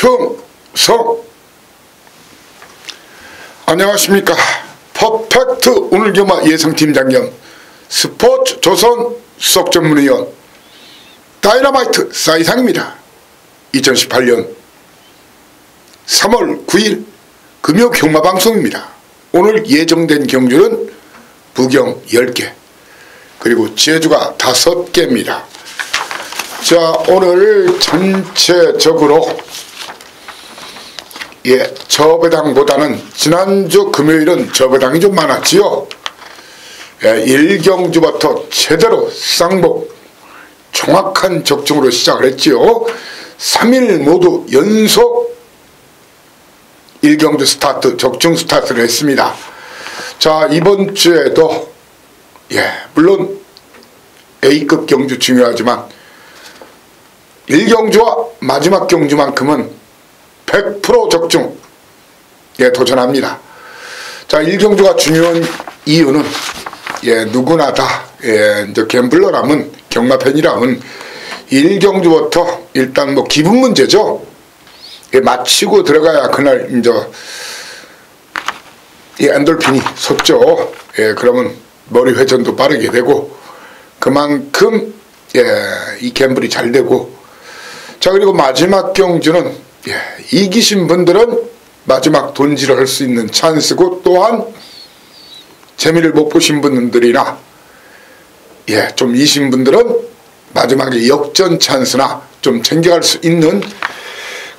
충성! 안녕하십니까. 퍼펙트 오늘경마 예상팀장 겸 스포츠조선 수석전문위원 다이너마이트 사이상입니다. 2018년 3월 9일 금요 경마방송입니다. 오늘 예정된 경주는 부경 10개 그리고 제주가 5개입니다. 자, 오늘 전체적으로 저배당보다는 지난주 금요일은 저배당이 좀 많았지요. 1경주부터 제대로 쌍복 정확한 적중으로 시작을 했지요. 3일 모두 연속 1경주 스타트, 적중 스타트를 했습니다. 자, 이번 주에도 물론 A급 경주 중요하지만 1경주와 마지막 경주만큼은 100% 적중 도전합니다. 자, 1경주가 중요한 이유는 누구나 다 이제 갬블러라면 경마팬이라면 1경주부터 일단 뭐 기분 문제죠. 마치고 들어가야 그날 이제 엔돌핀이 솟죠. 그러면 머리 회전도 빠르게 되고 그만큼 이 갬블이 잘 되고, 자, 그리고 마지막 경주는 이기신 분들은 마지막 돈질을 할 수 있는 찬스고, 또한 재미를 못 보신 분들이나 좀 이신 분들은 마지막에 역전 찬스나 좀 챙겨갈 수 있는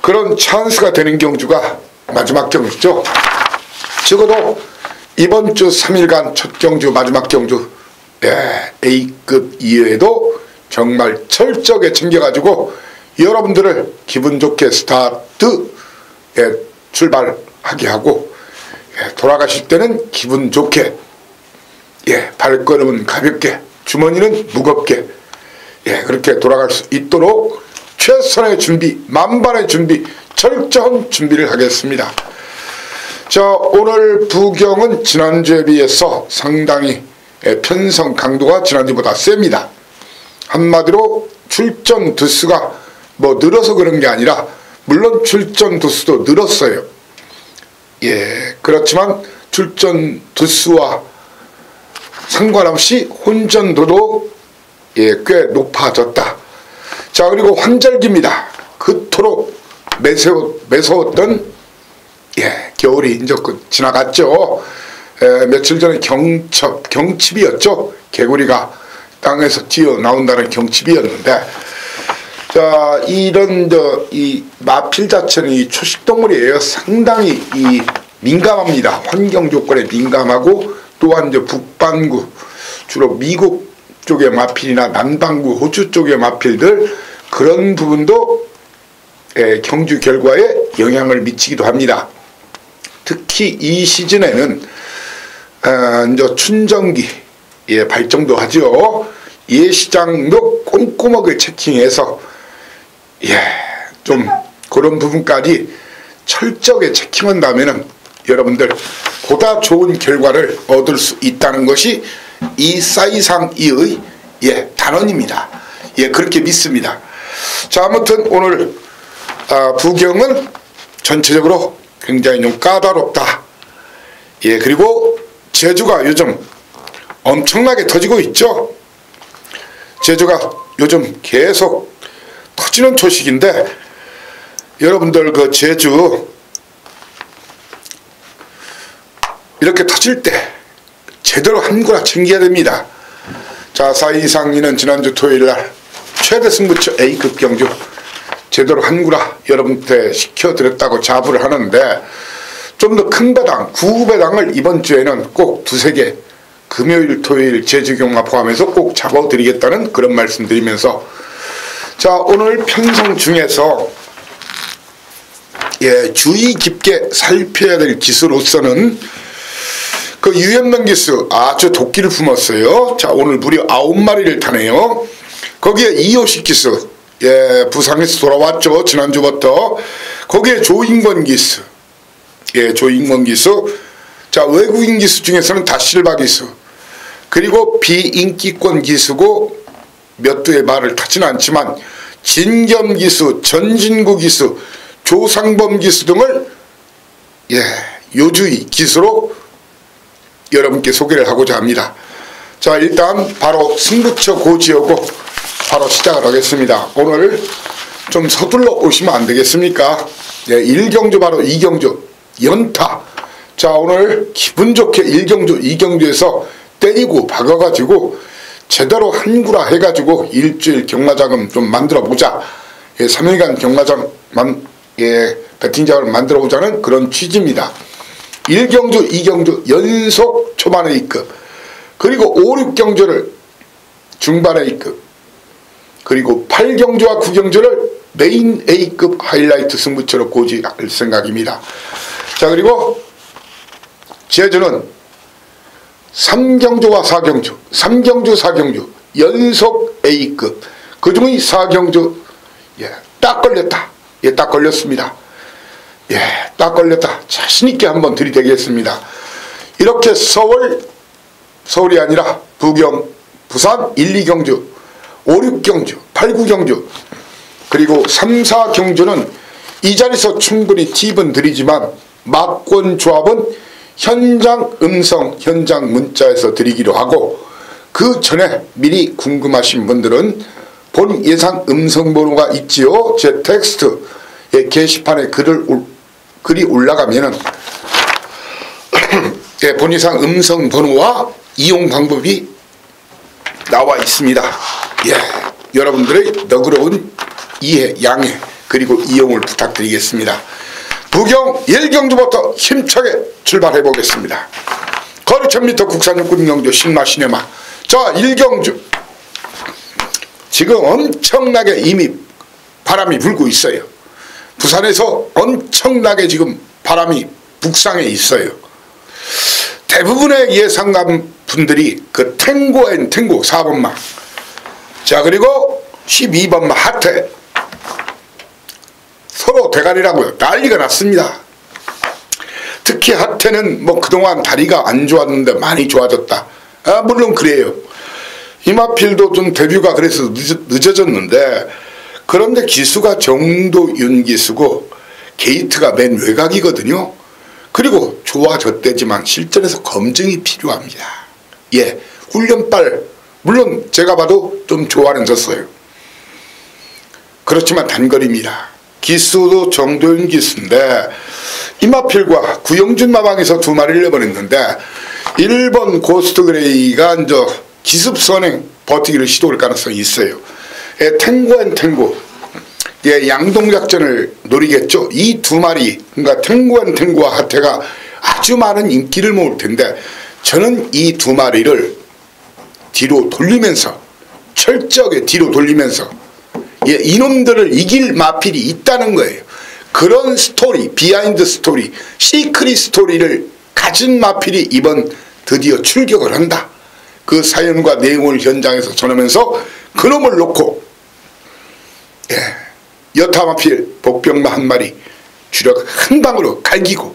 그런 찬스가 되는 경주가 마지막 경주죠. 적어도 이번 주 3일간 첫 경주 마지막 경주 A급 이외에도 정말 철저하게 챙겨가지고 여러분들을 기분 좋게 스타트 출발하게 하고 돌아가실 때는 기분 좋게 발걸음은 가볍게 주머니는 무겁게 그렇게 돌아갈 수 있도록 최선의 준비, 만반의 준비, 철저한 준비를 하겠습니다. 자, 오늘 부경은 지난주에 비해서 상당히 편성 강도가 지난주보다 셉니다. 한마디로 출전 두수가 뭐 늘어서 그런 게 아니라, 물론 출전 두수도 늘었어요. 그렇지만 출전 두수와 상관없이 혼전도도 꽤 높아졌다. 자, 그리고 환절기입니다. 그토록 매서웠던 겨울이 이제 지나갔죠. 며칠 전에 경칩이었죠. 개구리가 땅에서 튀어나온다는 경칩이었는데, 자, 이런 이 마필 자체는 이 초식동물이에요. 상당히 민감합니다. 환경 조건에 민감하고, 또한 이제 북반구, 주로 미국 쪽의 마필이나 남반구 호주 쪽의 마필들, 그런 부분도 경주 결과에 영향을 미치기도 합니다. 특히 이 시즌에는 이제 춘정기 발정도 하죠. 예시장도 꼼꼼하게 체킹해서 좀 그런 부분까지 철저하게 체킹한다면은 여러분들 보다 좋은 결과를 얻을 수 있다는 것이 이 사이상이의 단언입니다. 그렇게 믿습니다. 자, 아무튼 오늘 부경은 전체적으로 굉장히 좀 까다롭다. 그리고 제주가 요즘 엄청나게 터지고 있죠. 제주가 요즘 계속 터지는 초식인데, 여러분들 그 제주 이렇게 터질 때 제대로 한구나 챙겨야 됩니다. 자, 사이상리는 지난주 토요일날 최대 승부처 A급 경주 제대로 한구나 여러분한테 시켜드렸다고 자부를 하는데, 좀 더 큰 배당, 9배당을 이번 주에는 꼭 2-3개 금요일 토요일 제주경마 포함해서 꼭 잡아드리겠다는 그런 말씀드리면서, 자, 오늘 편성 중에서 주의 깊게 살펴야 될 기수로서는 그 유연명 기수 아주 도끼를 품었어요. 자, 오늘 무려 9마리를 타네요. 거기에 이호식 기수 부상에서 돌아왔죠. 지난주부터. 거기에 조인권 기수 조인권 기수. 자, 외국인 기수 중에서는 다실바 기수, 그리고 비인기권 기수고 몇 두의 말을 타진 않지만 진겸 기수, 전진구 기수, 조상범 기수 등을 요주의 기수로 여러분께 소개를 하고자 합니다. 자, 일단 바로 승부처 고지하고 바로 시작을 하겠습니다. 오늘 좀 서둘러 오시면 안 되겠습니까? 1경주 바로 2경주 연타. 자, 오늘 기분 좋게 1경주 2경주에서 때리고 박아가지고 제대로 한구라 해가지고 일주일 경마장은 좀 만들어 보자. 3일간 경마장 배팅장을 만들어 보자는 그런 취지입니다. 1경주 2경주 연속 초반 A급, 그리고 5, 6경주를 중반 A급, 그리고 8경주와 9경주를 메인 A급 하이라이트 승부처로 고지할 생각입니다. 자, 그리고 제주는 3경주와 4경주, 3경주 4경주 연속 A급, 그 중에 4경주 딱 걸렸다. 딱 걸렸습니다. 딱 걸렸다. 자신있게 한번 들이대겠습니다. 이렇게 서울이 아니라 부경, 부산 1, 2경주, 5, 6경주, 8, 9경주, 그리고 3, 4경주는 이 자리에서 충분히 팁은 드리지만 막권 조합은 현장 음성, 현장 문자에서 드리기로 하고, 그 전에 미리 궁금하신 분들은 본 예상 음성 번호가 있지요. 제 텍스트 게시판에 글이 올라가면은 본 예상 음성 번호와 이용 방법이 나와 있습니다. 여러분들의 너그러운 이해, 양해, 그리고 이용을 부탁드리겠습니다. 부경 1경주부터 힘차게 출발해 보겠습니다. 거리 1000m 국산 육군경주 신마시네마. 자, 1경주 지금 엄청나게 이미 바람이 불고 있어요. 부산에서 엄청나게 지금 바람이 북상해 있어요. 대부분의 예상감 분들이 그 탱고 앤 탱고 4번마, 자, 그리고 12번마 하태, 서로 대가리라고요. 난리가 났습니다. 특히 하태는 뭐 그동안 다리가 안 좋았는데 많이 좋아졌다. 물론 그래요. 이마필도 좀 데뷔가 그래서 늦어졌는데, 그런데 기수가 정도윤 기수고 게이트가 맨 외곽이거든요. 그리고 좋아졌대지만 실전에서 검증이 필요합니다. 훈련빨 물론 제가 봐도 좀 좋아졌어요. 그렇지만 단거리입니다. 기수도 정도윤 기수인데 이마필과 구영준 마방에서 2마리를 내보냈는데 1번 고스트 그레이가 이제 기습선행 버티기를 시도할 가능성이 있어요. 탱고 앤 탱고, 양동작전을 노리겠죠. 이 2마리, 그러니까 탱고 앤 탱고와 하태가 아주 많은 인기를 모을 텐데, 저는 이 2마리를 뒤로 돌리면서, 철저하게 뒤로 돌리면서 이놈들을 이길 마필이 있다는 거예요. 그런 스토리, 비하인드 스토리, 시크릿 스토리를 가진 마필이 이번 드디어 출격을 한다. 그 사연과 내용을 현장에서 전하면서 그놈을 놓고 여타마필 복병마 1마리 주력 한 방으로 갈기고,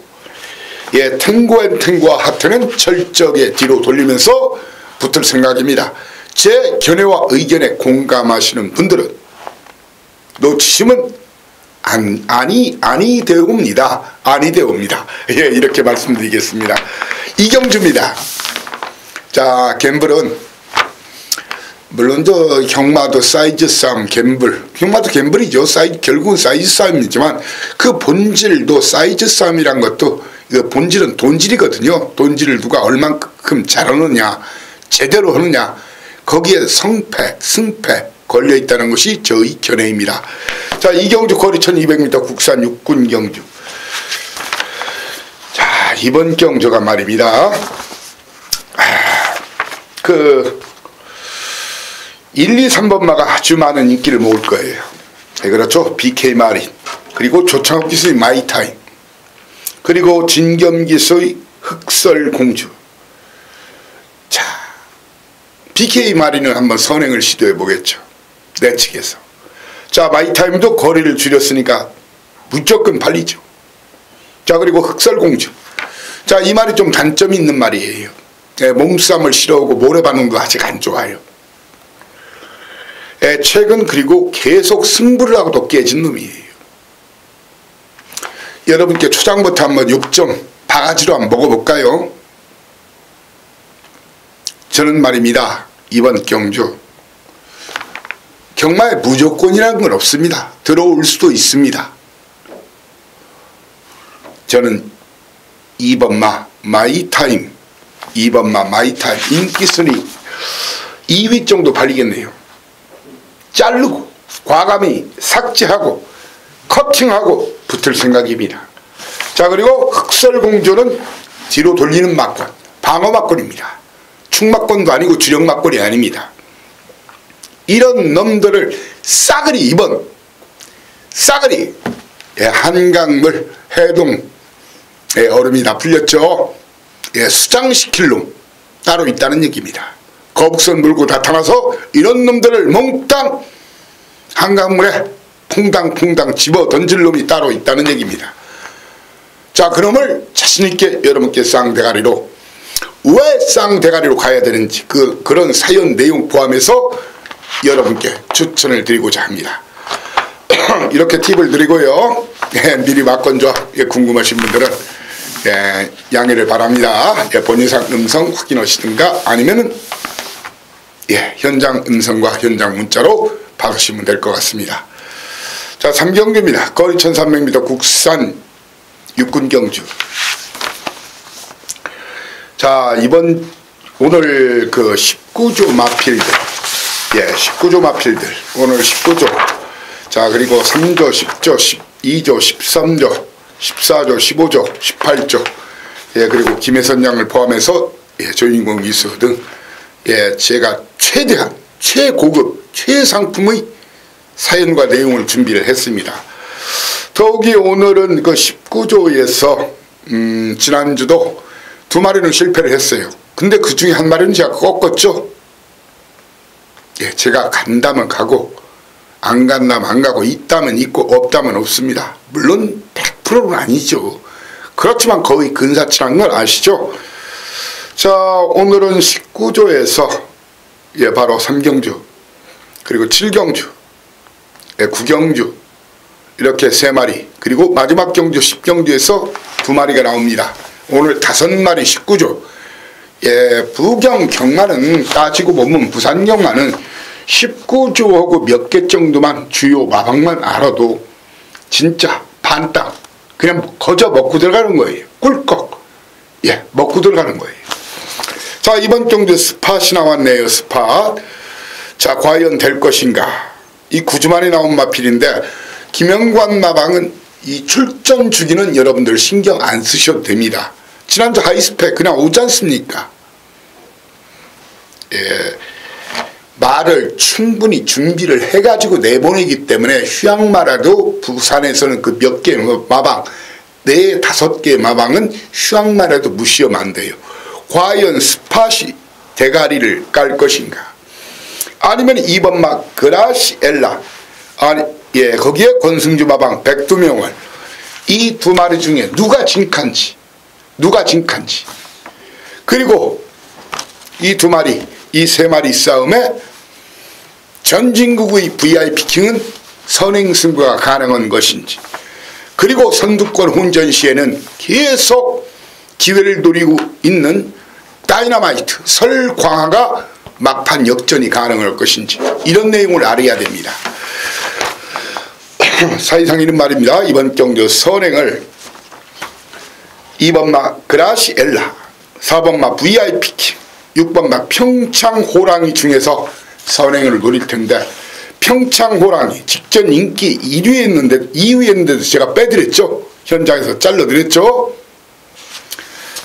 탱고 앤 탱고와 하트는 철저하게 뒤로 돌리면서 붙을 생각입니다. 제 견해와 의견에 공감하시는 분들은 놓치시면 아니 되옵니다. 아니 되옵니다. 이렇게 말씀드리겠습니다. 이경주입니다. 자, 갬블은 물론 저 경마도 사이즈 싸움, 경마도 갬블이죠. 결국은 사이즈 싸움이지만 그 본질도 사이즈 싸움이란 것도 그 본질은 돈질이거든요. 돈질을 누가 얼만큼 잘하느냐, 제대로 하느냐, 거기에 성패, 승패 걸려 있다는 것이 저의 견해입니다. 자, 이경주 거리 1200m 국산 육군 경주. 자, 이번 경주가 말입니다. 1, 2, 3번마가 아주 많은 인기를 모을 거예요. 그렇죠. BK 마린, 그리고 조창욱 기수의 마이타임, 그리고 진겸 기수의 흑설공주. 자, BK 마린은 한번 선행을 시도해 보겠죠. 내 측에서. 자, 마이타임도 거리를 줄였으니까 무조건 팔리죠. 자, 그리고 흑설공주. 자, 이 말이 좀 단점이 있는 말이에요. 몸싸움을 싫어하고 모래반응도 아직 안 좋아요. 최근 그리고 계속 승부를 하고도 깨진 놈이에요. 여러분께 초장부터 한번 욕 좀 바가지로 한번 먹어볼까요? 저는 말입니다. 이번 경주 경마에 무조건이라는 건 없습니다. 들어올 수도 있습니다. 저는 2번마 마이타임, 2번마 마이타임 인기순위 2위 정도 발리겠네요. 자르고 과감히 삭제하고 커팅하고 붙을 생각입니다. 자, 그리고 흑설공주는 뒤로 돌리는 막권, 방어 막권입니다. 충막권도 아니고 주력 막권이 아닙니다. 이런 놈들을 싸그리 2번 싸그리 한강물 해동 얼음이 다 풀렸죠. 수장시킬 놈 따로 있다는 얘기입니다. 거북선 물고 나타나서 이런 놈들을 몽땅 한강물에 퐁당퐁당 집어 던질 놈이 따로 있다는 얘기입니다. 자, 그놈을 자신있게 여러분께 쌍대가리로, 왜 쌍대가리로 가야 되는지 그런 사연 내용 포함해서 여러분께 추천을 드리고자 합니다. 이렇게 팁을 드리고요. 미리 막건조 궁금하신 분들은 양해를 바랍니다. 본인상 음성 확인하시든가 아니면은 현장 음성과 현장 문자로 받으시면 될 것 같습니다. 자, 3경주입니다. 거리 1300m 국산 육군 경주. 자, 오늘 그 19조 마필들, 19조 마필들, 오늘 19조. 자, 그리고 3조, 10조, 12조, 13조, 14조, 15조, 18조, 그리고 김혜선 양을 포함해서 조인공 기수 등 제가 최대한 최고급 최상품의 사연과 내용을 준비를 했습니다. 더욱이 오늘은 그 19조에서 지난주도 2마리는 실패를 했어요. 근데 그 중에 한 마리는 제가 꺾었죠. 제가 간다면 가고 안 간다면 안 가고 있다면 있고 없다면 없습니다. 물론 100%는 아니죠. 그렇지만 거의 근사치란 걸 아시죠? 자, 오늘은 19조에서 바로 3경주 그리고 7경주 9경주 이렇게 3마리, 그리고 마지막 경주 10경주에서 2마리가 나옵니다. 오늘 5마리 19조. 부경 경마는 따지고 보면 부산 경마는 19조하고 몇 개 정도만 주요 마방만 알아도 진짜 반땅 그냥 거저 먹고 들어가는 거예요. 꿀꺽 먹고 들어가는 거예요. 자, 이번 경주 스팟이 나왔네요. 스팟. 자, 과연 될 것인가. 이 9주만에 나온 마필인데 김영관 마방은 이 출전 주기는 여러분들 신경 안 쓰셔도 됩니다. 지난주 하이스펙 그냥 오지 않습니까? 말을 충분히 준비를 해가지고 내보내기 때문에 휴양마라도 부산에서는 그 몇 개 마방 4-5개 마방은 휴양마라도 무시하면 안 돼요. 과연 스팟이 대가리를 깔 것인가, 아니면 2번마 그라시엘라, 거기에 권승주 마방 102명을 이 2마리 중에 누가 진칸지, 그리고 이 2마리, 이 3마리 싸움에 전진국의 VIP킹은 선행승부가 가능한 것인지, 그리고 선두권 혼전 시에는 계속 기회를 노리고 있는 다이너마이트 설광화가 막판 역전이 가능할 것인지, 이런 내용을 알아야 됩니다. 사이상 이런 말입니다. 이번 경주 선행을 2번마 그라시엘라, 4번마 VIP킹, 6번마 평창호랑이 중에서 선행을 노릴 텐데, 평창호랑이 직전 인기 1위 했는데 2위 했는데도 제가 빼드렸죠. 현장에서 잘라드렸죠.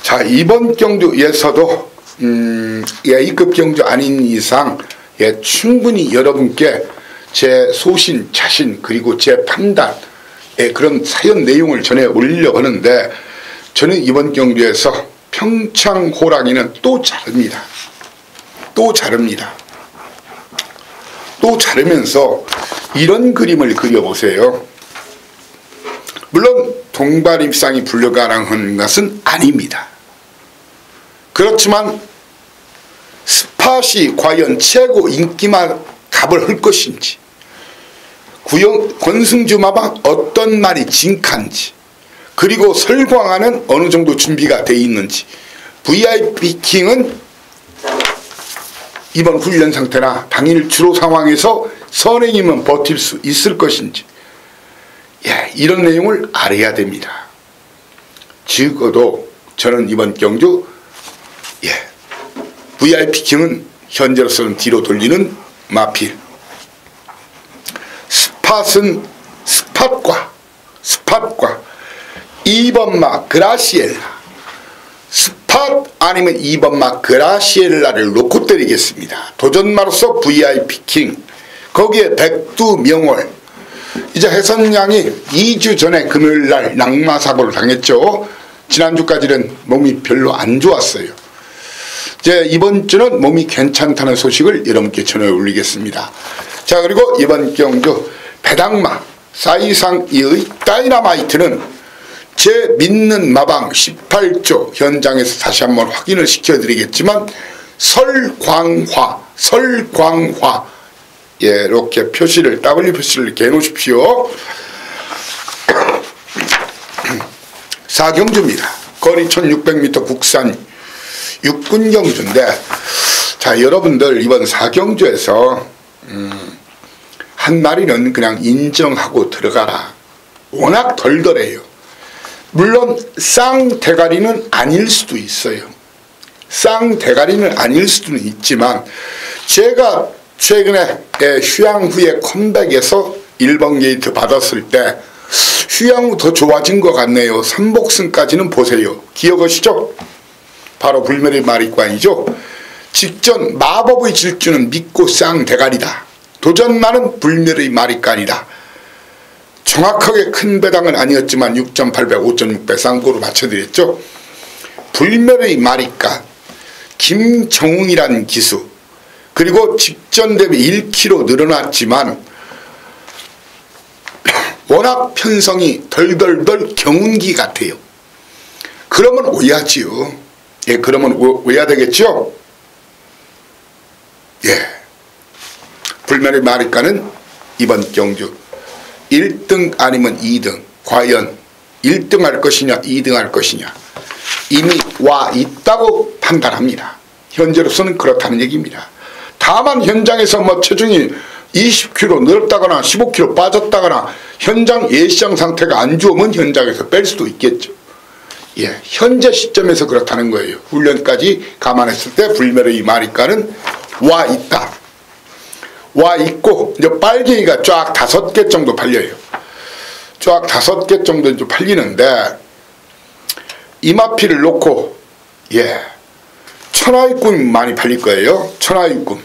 자, 이번 경주에서도 A급 경주 아닌 이상 충분히 여러분께 제 소신, 자신, 그리고 제 판단, 그런 사연 내용을 전해 올리려고 하는데, 저는 이번 경주에서 평창호랑이는 또 자릅니다. 또 자르면서 이런 그림을 그려보세요. 물론 동발입상이 불가능한 것은 아닙니다. 그렇지만 스팟이 과연 최고 인기만 값을 할 것인지, 권승주 마방 어떤 말이 진칸지, 그리고 설광하는 어느 정도 준비가 돼 있는지, VIP킹은 이번 훈련 상태나 당일 주로 상황에서 선행이면 버틸 수 있을 것인지, 이런 내용을 알아야 됩니다. 적어도 저는 이번 경주 VIP킹은 현재로서는 뒤로 돌리는 마필, 스팟은 스팟과 2번마 그라시엘라, 스팟 아니면 2번마 그라시엘라를 놓고 때리겠습니다. 도전마로서 VIP킹, 거기에 백두명월. 이제 해선양이 2주 전에 금요일날 낙마사고를 당했죠. 지난주까지는 몸이 별로 안 좋았어요. 이제 이번 주는 몸이 괜찮다는 소식을 여러분께 전해 올리겠습니다. 자, 그리고 이번 경주 배당마 사이상이의 다이너마이트는 제 믿는 마방 18조 현장에서 다시 한번 확인을 시켜드리겠지만 설광화 이렇게 표시를 W 표시를 이렇게 해놓으십시오. 사경주입니다. 거리 1600m 국산 육군 경주인데, 자, 여러분들 이번 사경주에서 한 마리는 그냥 인정하고 들어가라. 워낙 덜덜해요. 물론 쌍대가리는 아닐 수도 있어요. 쌍대가리는 아닐 수는 있지만, 제가 최근에 휴양 후에 컴백에서 1번 게이트 받았을 때 휴양 후 더 좋아진 것 같네요. 삼복승까지는 보세요. 기억하시죠? 바로 불멸의 마리관이죠. 직전 마법의 질주는 믿고 쌍대가리다. 도전만은 불멸의 마리관이다. 정확하게 큰 배당은 아니었지만 6,800, 5,600 쌍고로 맞춰드렸죠. 불멸의 마리관, 김정웅이라는 기수, 그리고 직전 대비 1kg 늘어났지만 워낙 편성이 덜덜덜 경운기 같아요. 그러면 오야지요. 그러면 오야 되겠죠. 불멸의 마리가는 이번 경주 1등 아니면 2등, 과연 1등 할 것이냐 2등 할 것이냐 이미 와 있다고 판단합니다. 현재로서는 그렇다는 얘기입니다. 다만 현장에서 뭐 체중이 20kg 늘었다거나 15kg 빠졌다거나 현장 예시장 상태가 안 좋으면 현장에서 뺄 수도 있겠죠. 현재 시점에서 그렇다는 거예요. 훈련까지 감안했을 때 불멸의 마리가는 와 있다. 와 있고, 이제 빨갱이가 쫙 5개 정도 팔려요. 쫙 5개 정도 이제 팔리는데, 이마피를 놓고, 천하육금이 많이 팔릴 거예요. 천하육금.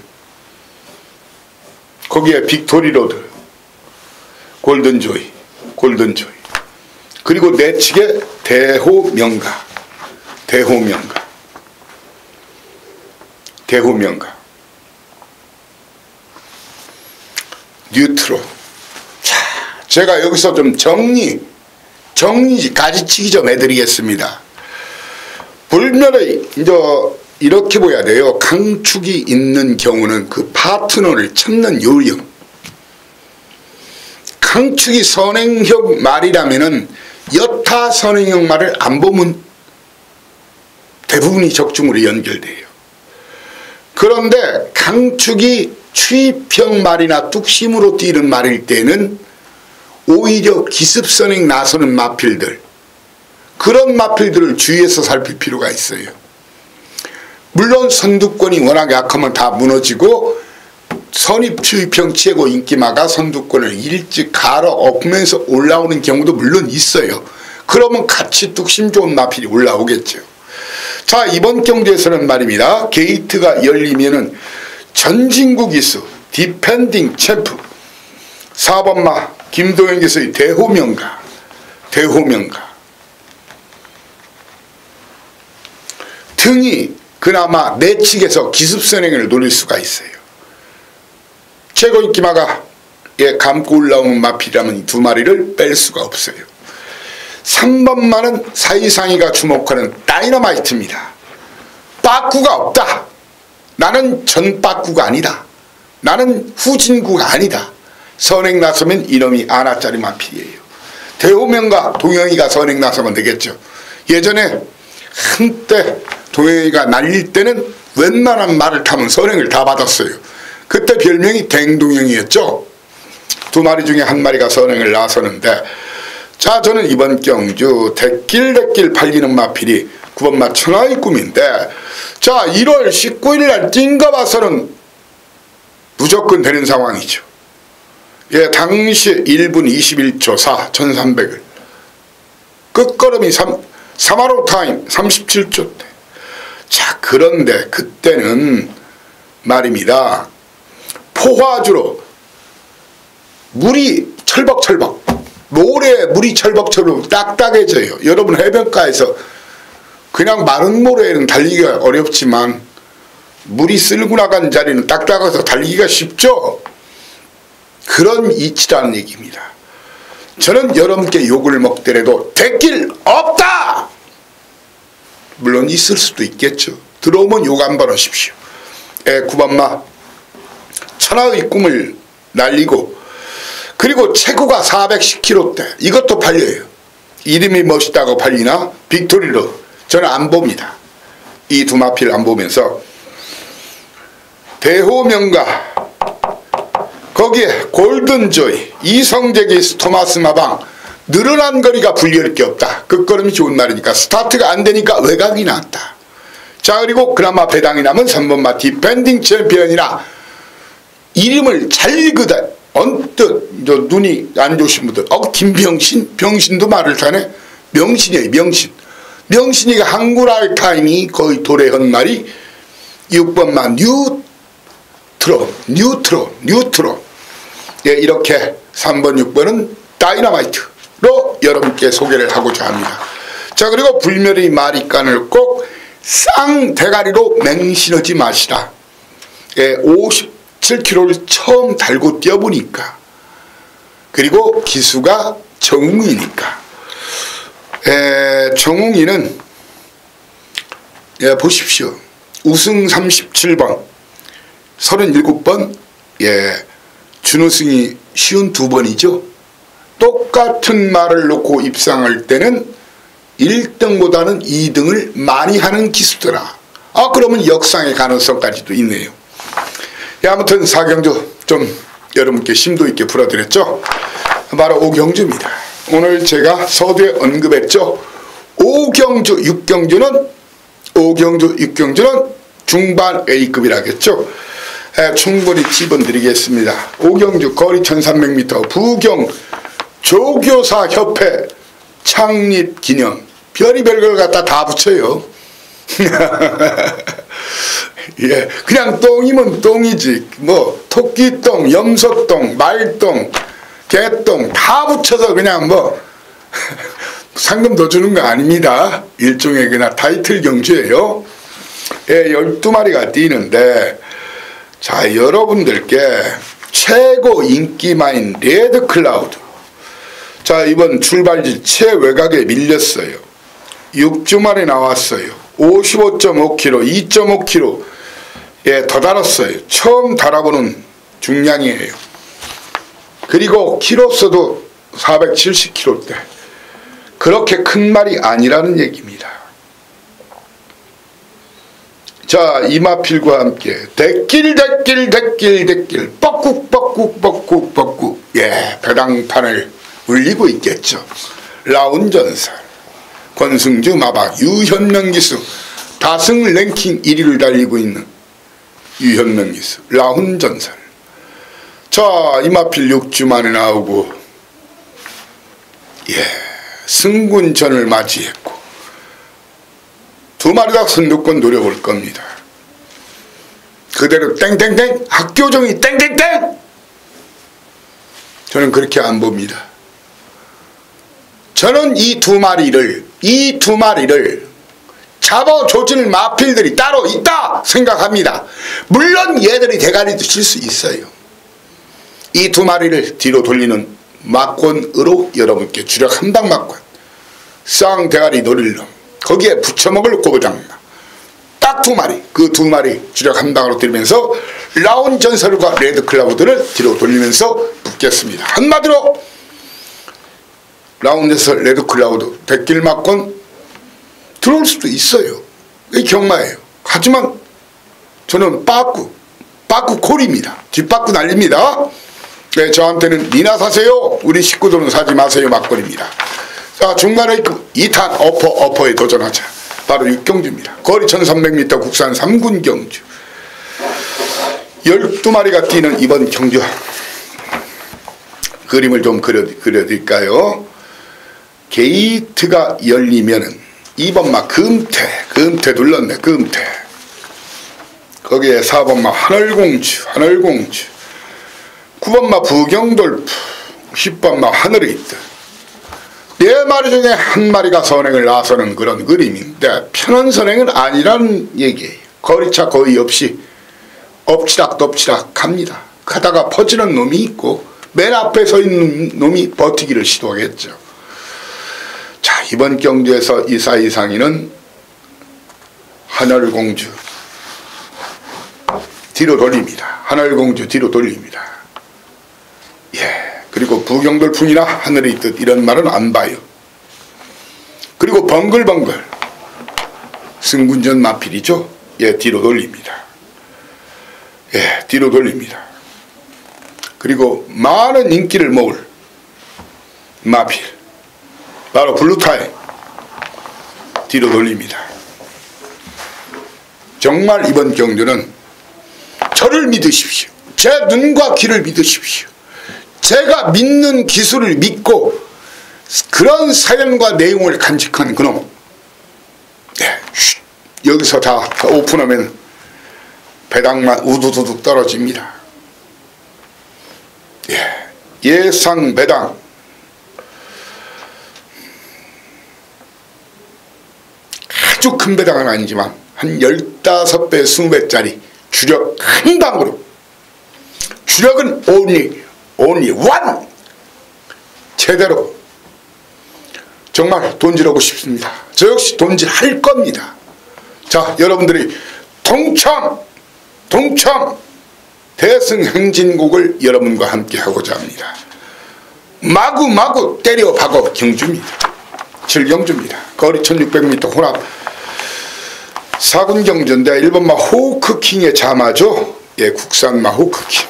거기에 빅토리로드, 골든조이. 그리고 내측에 대호명가. 뉴트로. 자, 제가 여기서 좀 가지치기 좀 해드리겠습니다. 불멸의, 이제 이렇게 보야 돼요. 강축이 있는 경우는 그 파트너를 찾는 요령. 강축이 선행형 말이라면은 여타 선행형 말을 안 보면 대부분이 적중으로 연결돼요. 그런데 강축이 추입형 말이나 뚝심으로 뛰는 말일 때는 오히려 기습선행 나서는 마필들, 그런 마필들을 주의해서 살필 필요가 있어요. 물론 선두권이 워낙 약하면 다 무너지고 선입 추입형 최고 인기마가 선두권을 일찍 갈아엎으면서 올라오는 경우도 물론 있어요. 그러면 같이 뚝심 좋은 마필이 올라오겠죠. 자, 이번 경주에서는 말입니다. 게이트가 열리면은 전진국 기수 디펜딩 챔프 4번마 김도영 기수의 대호명가 등이 그나마 내측에서 기습선행을 노릴 수가 있어요. 최고 인기마가 감고 올라오는 마필이라면 이 두 마리를 뺄 수가 없어요. 3번마는 사이상이가 주목하는 다이너마이트입니다. 빠꾸가 없다. 나는 전 빠꾸가 아니다. 나는 후진구가 아니다. 선행 나서면 이놈이 아나짜리 마필이에요. 대호명과 동영이가 선행 나서면 되겠죠. 예전에 한때 동영이가 날릴 때는 웬만한 말을 타면 선행을 다 받았어요. 그때 별명이 댕동영이었죠. 두 마리 중에 한 마리가 선행을 나서는데, 자, 저는 이번 경주 대낄대낄 팔리는 마필이 9번마 천하의 꿈인데, 자, 1월 19일 날 뛴거 봐서는 무조건 되는 상황이죠. 예, 당시 1분 21초 4 1300을 끝걸음이 3화로 타임 37초 대. 자, 그런데 그때는 말입니다, 포화주로 물이 철벅철벅, 모래에 물이 철벅철벅 딱딱해져요. 여러분 해변가에서 그냥 마른 모래에는 달리기가 어렵지만 물이 쓸고 나간 자리는 딱딱해서 달리기가 쉽죠. 그런 이치라는 얘기입니다. 저는 여러분께 욕을 먹더라도 대길 없다! 물론 있을 수도 있겠죠. 들어오면 욕 한 번 하십시오. 9번마 천하의 꿈을 날리고, 그리고 체구가 410kg대, 이것도 팔려요. 이름이 멋있다고 팔리나? 빅토리로 저는 안 봅니다. 이 두 마필 안 보면서 대호명가, 거기에 골든조이, 이성재기, 토마스 마방, 늘어난 거리가 불리할 게 없다. 끝걸음이 좋은 말이니까 스타트가 안 되니까 외곽이 나왔다. 자, 그리고 그나마 배당이 남은 3번마 디펜딩 챔피언이라 이름을 잘 읽으다 언뜻 눈이 안 좋으신 분들, 김병신? 병신도 말을 타네. 명신이에요, 명신. 명신이가 한글할 타임이 거의 도래한 말이 6번마 뉴트로. 예, 이렇게 3번, 6번은 다이너마이트로 여러분께 소개를 하고자 합니다. 자, 그리고 불멸의 마리간을 꼭 쌍대가리로 맹신하지 마시라. 예, 57kg를 처음 달고 뛰어보니까, 그리고 기수가 정웅이니까. 정웅이는 보십시오. 우승 37번, 37번, 준우승이 쉬운 2번이죠. 똑같은 말을 놓고 입상할 때는 1등보다는 2등을 많이 하는 기수더라. 그러면 역상의 가능성까지도 있네요. 아무튼 사경주 좀 여러분께 심도 있게 풀어드렸죠. 바로 오경주입니다. 오늘 제가 서두에 언급했죠. 오경주 6경주는 중반 A급이라겠죠. 충분히 짚어드리겠습니다. 오경주 거리 1300m 부경 조교사 협회 창립 기념, 별의별 걸 갖다 다 붙여요. 예, 그냥 똥이면 똥이지, 뭐 토끼똥, 염소똥, 말똥, 개똥 다 붙여서 그냥 뭐 상금 더 주는 거 아닙니다. 일종의 그냥 타이틀 경주예요. 12마리가 뛰는데, 자, 여러분들께 최고 인기마인 레드클라우드, 자, 이번 출발지 최외곽에 밀렸어요. 6주만에 나왔어요. 55.5kg, 2.5kg 더 달았어요. 처음 달아보는 중량이에요. 그리고 키로수도 470kg대. 그렇게 큰 말이 아니라는 얘기입니다. 자, 이마필과 함께 대낄 뻑꾹 배당판을 울리고 있겠죠. 라운전설, 권승주 마박, 유현명 기수, 다승 랭킹 1위를 달리고 있는 유현명 기수, 라운전설. 자, 이마필 6주 만에 나오고, 승군전을 맞이했고, 두 마리 다 선두권 노려볼 겁니다. 그대로 땡땡땡, 학교종이 땡땡땡. 저는 그렇게 안 봅니다. 저는 이 두 마리를 잡아조질 마필들이 따로 있다 생각합니다. 물론 얘들이 대가리도 칠 수 있어요. 이 두 마리를 뒤로 돌리는 막권으로 여러분께 주력 한방 막권, 쌍대가리 노릴 놈, 거기에 부쳐먹을 고장나 딱 두 마리, 그 두 마리 주력 한방으로 들면서 라운 전설과 레드 클라우드를 뒤로 돌리면서 붙겠습니다. 한마디로 라운드에서 레드클라우드 백길 맞건 들어올 수도 있어요. 이게 경마예요. 하지만 저는 빠꾸 콜입니다. 뒷빠꾸 날립니다. 네, 저한테는 니나 사세요. 우리 식구들은 사지 마세요. 막걸리입니다. 자, 중간에 2탄 어퍼에 도전하자. 바로 육경주입니다. 거리 1300m 국산 3군 경주. 12마리가 뛰는 이번 경주. 그림을 좀 그려드릴까요? 게이트가 열리면은 2번마 금태 눌렀네. 금태. 거기에 4번마 하늘공주 9번마 부경돌프 10번마 하늘에 있다. 4마리 중에 한 마리가 선행을 나서는 그런 그림인데 편한 선행은 아니라는 얘기예요. 거리차 거의 없이 엎치락덮치락 합니다. 가다가 퍼지는 놈이 있고 맨 앞에 서 있는 놈이 버티기를 시도하겠죠. 자, 이번 경주에서 이사이상이는 하늘공주 뒤로 돌립니다. 하늘공주 뒤로 돌립니다. 예. 그리고 부경돌풍이나 하늘에 있듯 이런 말은 안 봐요. 그리고 벙글벙글 승군전 마필이죠. 예, 뒤로 돌립니다. 예, 뒤로 돌립니다. 그리고 많은 인기를 모을 마필 바로 블루타임 뒤로 돌립니다. 정말 이번 경주는 저를 믿으십시오. 제 눈과 귀를 믿으십시오. 제가 믿는 기술을 믿고 그런 사연과 내용을 간직한 그놈. 네, 여기서 다 오픈하면 배당만 우두두둑 떨어집니다. 예, 예상 배당 아주 큰 배당은 아니지만 한 15배 20배짜리 주력 한 방으로. 주력은 only one. 제대로 정말 돈질하고 싶습니다. 저 역시 돈질할 겁니다. 자, 여러분들이 동참 대승행진곡을 여러분과 함께 하고자 합니다. 마구 때려 박어 경주입니다. 7경주입니다. 거리 1600m 혼합 4군 경주인데 1번마 호크킹의 자마죠. 예, 국산마 호크킹.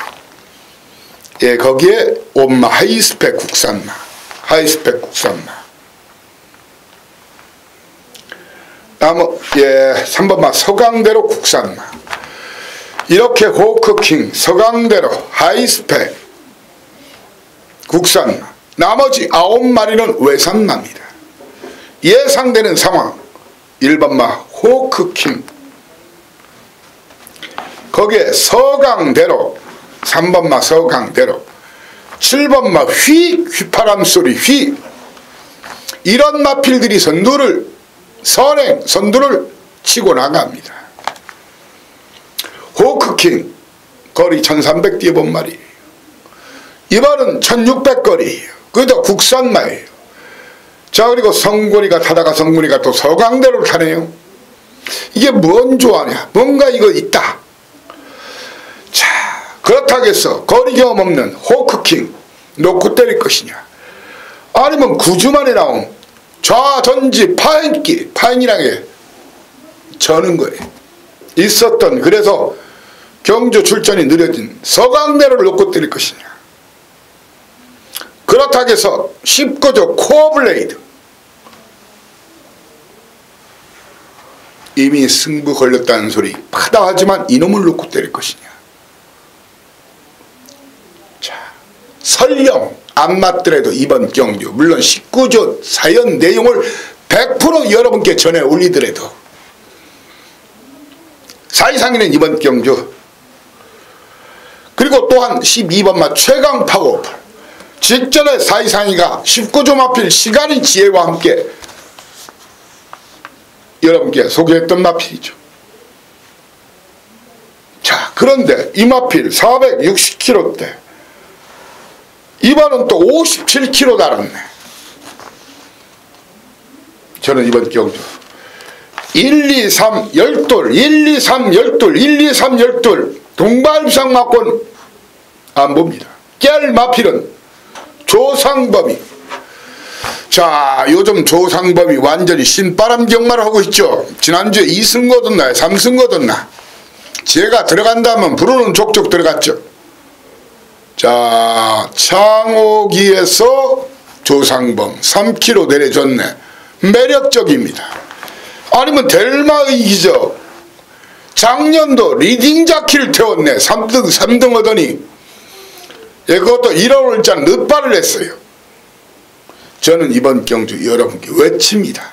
예, 거기에 5번마 하이스펙 국산마. 예, 3번마 서강대로 국산마. 이렇게 호크킹, 서강대로, 하이스펙 국산마. 나머지 9마리는 외산마입니다. 예상되는 상황 1번마 호크킹, 거기에 서강대로 3번마 서강대로, 7번마 휘파람 소리 휘. 이런 마필들이 선두를 치고 나갑니다. 호크킹 거리 1300 뛰어본 말이에요. 이번은 1600거리예요. 그것도 국산마예요. 자, 그리고 성군이가 타다가 성군이가 또 서강대로를 타네요. 이게 뭔 조화냐, 뭔가 이거 있다. 자, 그렇다고 해서 거리 경험 없는 호크킹 놓고 때릴 것이냐, 아니면 9주 만에 나온 좌전지 파행이라게 저는 거예요. 있었던, 그래서 경주 출전이 느려진 서강대로를 놓고 때릴 것이냐. 그렇다고 해서 19조 코어블레이드 이미 승부 걸렸다는 소리 파다하지만 이놈을 놓고 때릴 것이냐. 자, 설령 안 맞더라도 이번 경주, 물론 19조 사연 내용을 100% 여러분께 전해 올리더라도 사이상이는 이번 경주, 그리고 또한 12번마 최강 파워풀, 직전에 사이상이가 19조 마필 시간의 지혜와 함께 여러분께 소개했던 마필이죠. 자, 그런데 이 마필 460kg대 이번은 또 57kg 달았네. 저는 이번 경주 1, 2, 3, 10돌 1, 2, 3, 10돌 1, 2, 3, 10돌 동발상 맞고는 안 봅니다. 깰 마필은 조상범이. 자, 요즘 조상범이 완전히 신바람 경마를 하고 있죠. 지난주에 2승 거뒀나 3승 거뒀나. 제가 들어간다면 부르는 족족 들어갔죠. 자, 창호기에서 조상범 3kg 내려줬네. 매력적입니다. 아니면 델마의 기적. 작년도 리딩 자키를 태웠네. 3등 하더니 이것도 1월월자 늦발을 했어요. 저는 이번 경주 여러분께 외칩니다.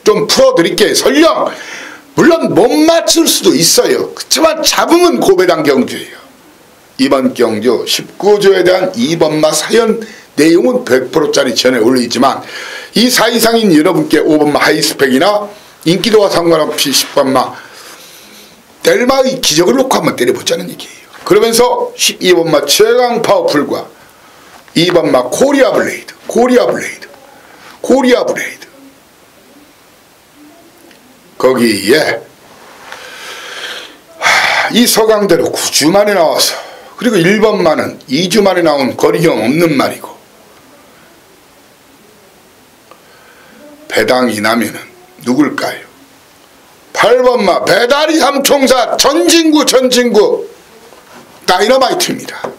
좀 풀어드릴게요. 설령 물론 못 맞출 수도 있어요. 그렇지만 잡으면 고배당 경주예요. 이번 경주 19조에 대한 2번마 사연 내용은 100%짜리 전에 올리지만 이 사이상인 여러분께 5번마 하이스펙이나 인기도와 상관없이 10번마 델마의 기적을 놓고 한번 때려보자는 얘기예요. 그러면서 12번마 최강 파워풀과 2번마 코리아 블레이드 거기에 이 서강대로 9주 만에 나와서 그리고 1번마는 2주 만에 나온 거리경 없는 말이고 배당이 나면은 누굴까요? 8번마 배다리 삼총사 전진구 다이너마이트입니다.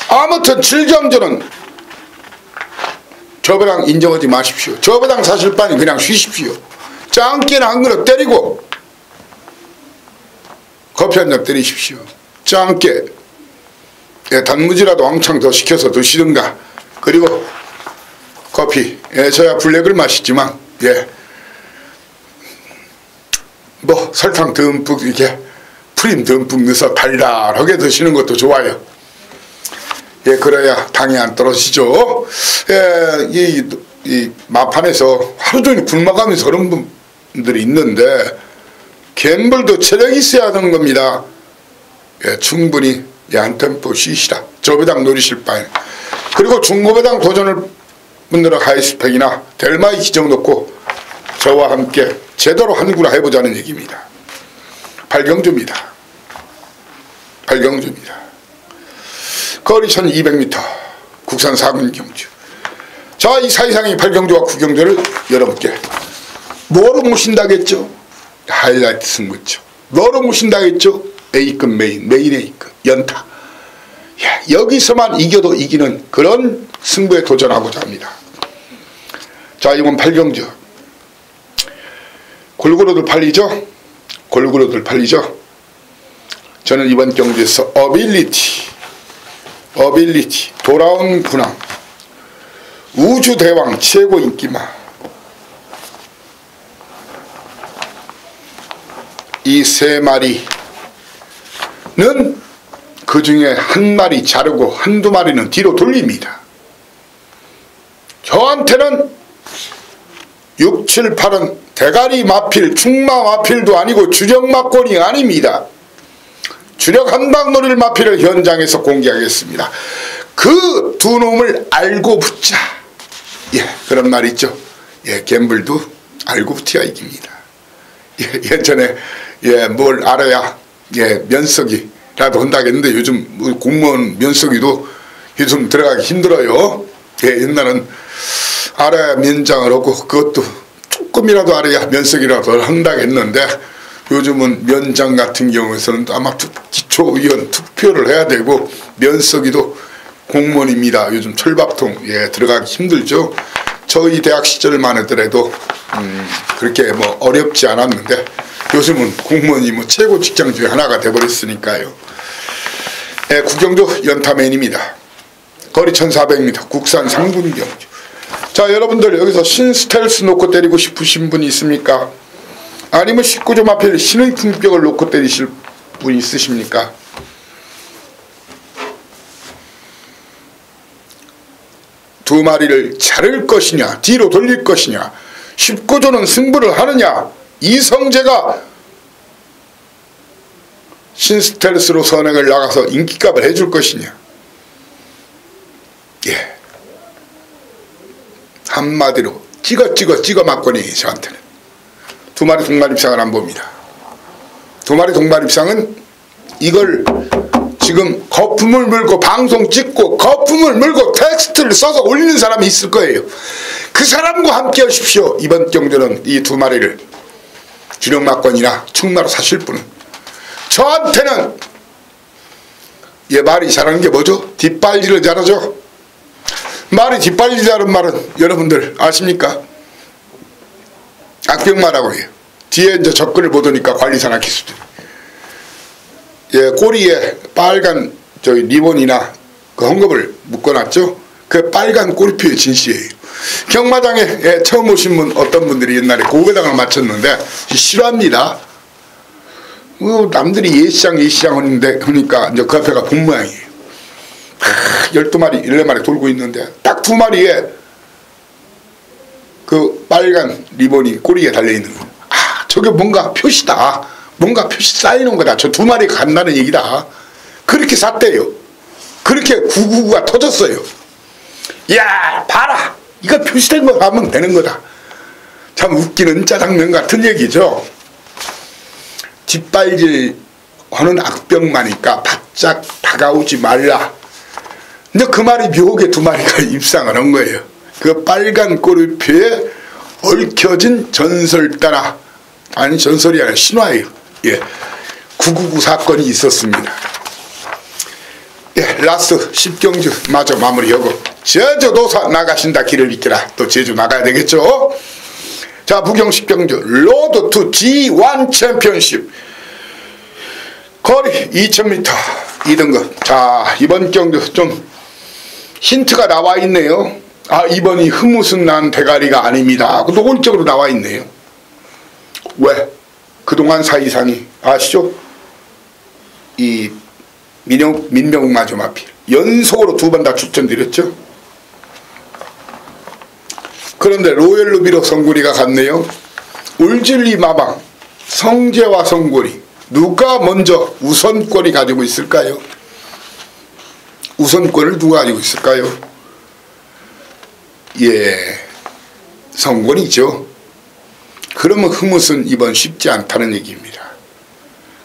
아무튼 7경주는 저 배당 인정하지 마십시오. 저 배당 사실 바니 그냥 쉬십시오. 짱깨나 한 그릇 때리고 커피 한 잔 때리십시오. 짱깨 단무지라도 왕창 더 시켜서 드시든가. 그리고 커피 저야 블랙을 마시지만 뭐 설탕 듬뿍 이렇게 프림 듬뿍 넣어서 달달하게 드시는 것도 좋아요. 그래야 당이 안 떨어지죠. 이 마판에서 하루 종일 굶어가면서 그런 분들이 있는데 갬블도 체력이 있어야 하는 겁니다. 충분히 한 템포 쉬시라. 저배당 노리실 바에. 그리고 중고배당 도전을 분들은 하이스펙이나 델마의 기적 놓고 저와 함께 제대로 한구라 해보자는 얘기입니다. 발경주입니다. 거리 1200m 국산 4군 경주. 자, 이 사이상의 8경주와 9경주를 여러분께 뭐로 모신다겠죠? 하이라이트 승부죠. 뭐로 모신다겠죠? A급 메인 A급 연타. 여기서만 이겨도 이기는 그런 승부에 도전하고자 합니다. 자, 이번 8경주 골고루들 팔리죠? 저는 이번 경주에서 어빌리티 돌아온 군왕 우주대왕 최고 인기마 이 세 마리는 그 중에 한 마리 자르고 한두 마리는 뒤로 돌립니다. 저한테는 6, 7, 8은 대가리 마필, 충마 마필도 아니고 주력 막권이 아닙니다. 주력 한방놀이를 마필을 현장에서 공개하겠습니다. 그 두 놈을 알고 붙자. 그런 말 있죠. 갬블도 알고 붙어야 이깁니다. 예전에 뭘 알아야 면석이라도 한다겠는데 요즘 공무원 면석이도 요즘 들어가기 힘들어요. 옛날은 알아야 면장을 하고 그것도 조금이라도 알아야 면석이라도 한다겠는데 요즘은 면장 같은 경우에서는 아마 기초의원 투표를 해야 되고 면석이도 공무원입니다. 요즘 철밥통 들어가기 힘들죠. 저희 대학 시절만 하더라도 그렇게 뭐 어렵지 않았는데 요즘은 공무원이 뭐 최고 직장 중에 하나가 돼버렸으니까요. 구경도 연타맨입니다. 거리 1400m 국산 3군 경주. 자, 여러분들 여기서 신스텔스 놓고 때리고 싶으신 분이 있습니까? 아니면 19조 마필 신의 품격을 놓고 때리실 분이 있으십니까? 두 마리를 자를 것이냐 뒤로 돌릴 것이냐 19조는 승부를 하느냐 이성재가 신스텔스로 선행을 나가서 인기값을 해줄 것이냐. 한마디로 찍어 맞거니 저한테는 두 마리 동반입상을 안 봅니다. 두 마리 동반입상은 이걸 지금 거품을 물고 방송 찍고 거품을 물고 텍스트를 써서 올리는 사람이 있을 거예요. 그 사람과 함께 하십시오. 이번 경주는 이 두 마리를 주력막권이나 충마로 사실 분은 저한테는 말이 잘하는 게 뭐죠? 뒷발질을 잘하죠. 말이 뒷발질이라는 말은 여러분들 아십니까? 악병마라고 해요. 뒤에 이제 접근을 못 오니까 관리사나 기수들이 꼬리에 빨간 리본이나 그 헝겊을 묶어놨죠. 그 빨간 꼬리표의 진씨예요. 경마장에 처음 오신 분 어떤 분들이 옛날에 고배당을 맞췄는데 싫어합니다. 남들이 예시장 하니까 이제 그 앞에가 본 모양이에요. 12마리 14마리 돌고 있는데 딱 2마리에 그 빨간 리본이 꼬리에 달려있는 거예요. 저게 뭔가 표시다. 뭔가 표시 쌓이는 거다. 저 2마리가 간다는 얘기다. 그렇게 샀대요. 그렇게 999가 터졌어요. 야, 봐라. 이거 표시된 거 가면 되는 거다. 참 웃기는 짜장면 같은 얘기죠. 뒷발질 하는 악병마니까 바짝 다가오지 말라. 근데 그 말이 묘하게 2마리가 입상을 한 거예요. 그 빨간 꼬리표에 얽혀진 전설 따라, 아니 전설이 아니라 신화예요. 999 사건이 있었습니다. 라스트 10경주 마저 마무리하고 제주도사 나가신다. 길을 잇겨라. 또 제주 나가야 되겠죠. 자, 부경 10경주 로드 투 G1 챔피언십 거리 2000m 2등급. 자, 이번 경주 좀 힌트가 나와 있네요. 이번이 흐뭇은 난 대가리가 아닙니다. 노골적으로 나와 있네요. 왜? 그동안 사이상이 아시죠? 이 민병욱 마주마필 연속으로 2번 다 추천드렸죠. 그런데 로열 루비로 성구리가 갔네요. 울진리 마방 성재와 성구리 누가 먼저 우선권이 가지고 있을까요? 우선권을 누가 가지고 있을까요? 성권이죠. 그러면 흐뭇은 이번 쉽지 않다는 얘기입니다.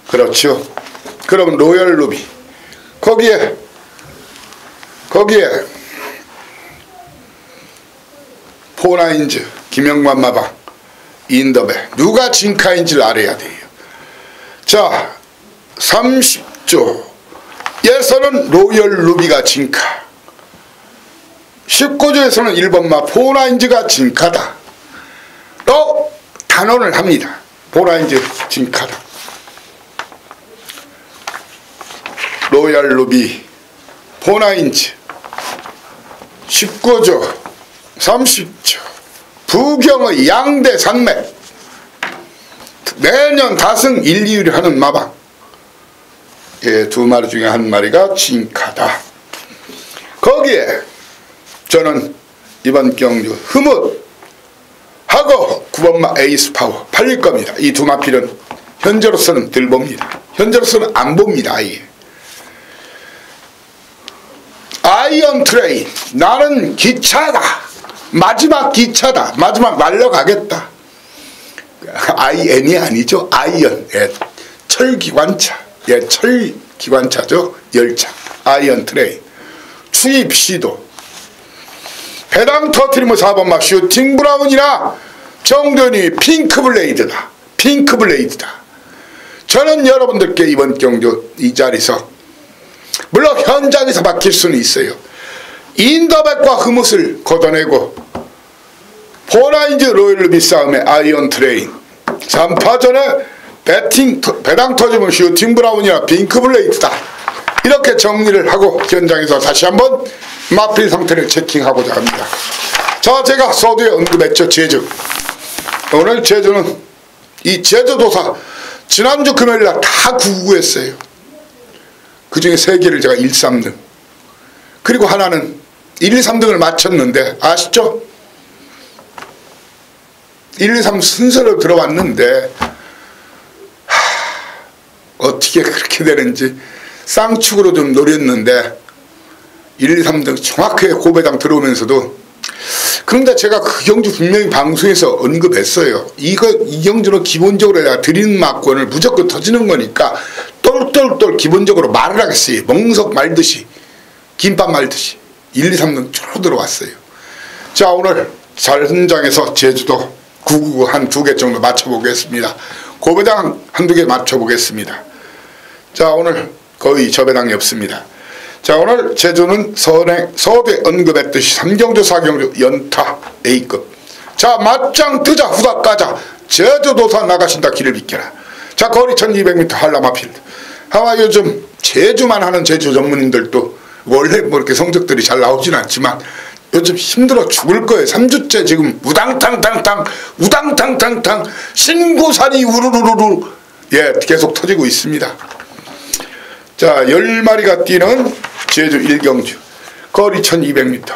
그렇죠. 그럼 로열 루비 거기에 포나인즈 김영만 마방 인더베 누가 진카인지를 알아야 돼요. 자, 30조에서는 로열 루비가 진카, 19조에서는 1번마 포나인즈가 진카다. 또 단언을 합니다. 포나인즈 진카다. 로열 루비 포나인즈 19조 30조 부경의 양대 산맥 매년 다승 1, 2위를 하는 마방 2마리 중에 1마리가 진카다. 거기에 저는 이번 경주 흐뭇 하고 9번마 에이스파워 팔릴 겁니다. 이 2마필은 현재로서는 덜 봅니다. 현재로서는 안 봅니다. 아예. 아이언 트레인 나는 기차다. 마지막 기차다. 마지막 날려가겠다. IN이 아니죠. 아이언. 철기관차. 철기관차죠. 열차. 아이언 트레인. 추입 시도. 배당 터트리면 4번마 슈팅 브라운이나 정전이 핑크블레이드다. 핑크블레이드다. 저는 여러분들께 이번 경주 이 자리에서 물론 현장에서 바뀔 수는 있어요. 인더백과 흐뭇을 걷어내고 포나인즈 로열루비 싸움의 아이언 트레인 3파전에 배당 터지면 슈팅 브라운이나 핑크블레이드다. 이렇게 정리를 하고 현장에서 다시 한번 마필 상태를 체킹하고자 합니다. 자, 제가 서두에 언급했죠. 제주. 오늘 제주는 이 제주도사 지난주 금요일날 다 999했어요. 그 중에 3개를 제가 1, 3등 그리고 하나는 1, 2, 3등을 맞췄는데 아시죠? 1, 2, 3 순서로 들어왔는데 어떻게 그렇게 되는지 쌍축으로 좀 노렸는데 1, 2, 3등 정확하게 고배당 들어오면서도 그런데 제가 그 경주 분명히 방송에서 언급했어요. 이 경주는 기본적으로 내가 드리는 막권을 무조건 터지는 거니까 똘똘똘 기본적으로 말을 하겠어요. 멍석 말듯이 김밥 말듯이 1, 2, 3등 쭉 들어왔어요. 자, 오늘 현장에서 제주도 999 한 2개 정도 맞춰보겠습니다. 고배당 한두 개 맞춰보겠습니다. 자, 오늘 거의 저배당이 없습니다. 자, 오늘 제주는 서대 언급했듯이 3경주 4경주 연타 A급. 자, 맞짱 뜨자 후닥 가자. 제주도사 나가신다 길을 비켜라. 자, 거리 1200m 한라마필드. 아마 요즘 제주만 하는 제주 전문인들도 원래 뭐 이렇게 성적들이 잘 나오진 않지만 요즘 힘들어 죽을 거예요. 3주째 지금 우당탕탕탕 우당탕탕탕 신고산이 우르르르르 예 계속 터지고 있습니다. 자, 10마리가 뛰는 제주 1경주 거리 1200m.